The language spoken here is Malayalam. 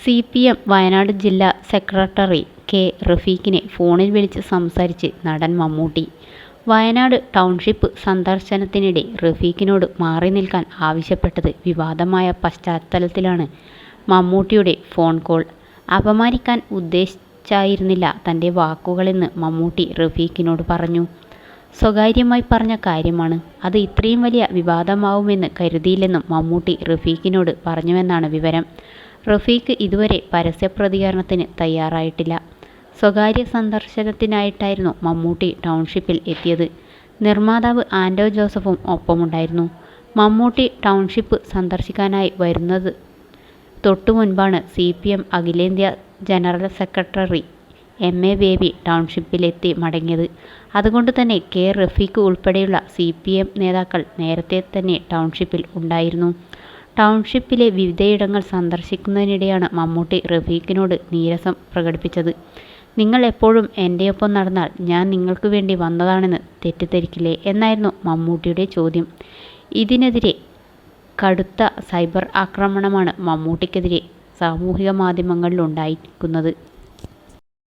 CPM വയനാട് ജില്ലാ സെക്രട്ടറി കെ. റഫീഖിനെ ഫോണിൽ വിളിച്ച് സംസാരിച്ച് നടൻ മമ്മൂട്ടി. വയനാട് ടൗൺഷിപ്പ് സന്ദർശനത്തിനിടെ റഫീഖിനോട് മാറി നിൽക്കാൻ ആവശ്യപ്പെട്ടത് വിവാദമായ പശ്ചാത്തലത്തിലാണ് മമ്മൂട്ടിയുടെ ഫോൺ കോൾ. അപമാനിക്കാൻ ഉദ്ദേശിച്ചായിരുന്നില്ല തൻ്റെ വാക്കുകളെന്ന് മമ്മൂട്ടി റഫീഖിനോട് പറഞ്ഞു. സ്വകാര്യമായി പറഞ്ഞ കാര്യമാണ്, അത് ഇത്രയും വലിയ വിവാദമാവുമെന്ന് കരുതിയില്ലെന്നും മമ്മൂട്ടി റഫീഖിനോട് പറഞ്ഞുവെന്നാണ് വിവരം. റഫീഖ് ഇതുവരെ പരസ്യപ്രതികരണത്തിന് തയ്യാറായിട്ടില്ല. സ്വകാര്യ സന്ദർശനത്തിനായിട്ടായിരുന്നു മമ്മൂട്ടി ടൗൺഷിപ്പിൽ എത്തിയത്. നിർമ്മാതാവ് ആൻഡോ ജോസഫും ഒപ്പമുണ്ടായിരുന്നു. മമ്മൂട്ടി ടൗൺഷിപ്പ് സന്ദർശിക്കാനായി വരുന്നത് തൊട്ടുമുൻപാണ് CPM അഖിലേന്ത്യാ ജനറൽ സെക്രട്ടറി MA ബേബി ടൗൺഷിപ്പിലെത്തി മടങ്ങിയത്. അതുകൊണ്ട് തന്നെ കെ. റഫീഖ് ഉൾപ്പെടെയുള്ള CPM നേതാക്കൾ നേരത്തെ തന്നെ ടൗൺഷിപ്പിൽ ഉണ്ടായിരുന്നു. ടൗൺഷിപ്പിലെ വിവിധയിടങ്ങൾ സന്ദർശിക്കുന്നതിനിടെയാണ് മമ്മൂട്ടി റഫീഖിനോട് നീരസം പ്രകടിപ്പിച്ചത്. നിങ്ങൾ എപ്പോഴും എൻ്റെയൊപ്പം നടന്നാൽ ഞാൻ നിങ്ങൾക്ക് വേണ്ടി വന്നതാണെന്ന് തെറ്റിദ്ധരിക്കില്ലേ എന്നായിരുന്നു മമ്മൂട്ടിയുടെ ചോദ്യം. ഇതിനെതിരെ കടുത്ത സൈബർ ആക്രമണമാണ് മമ്മൂട്ടിക്കെതിരെ സാമൂഹിക മാധ്യമങ്ങളിലുണ്ടായിരിക്കുന്നത്.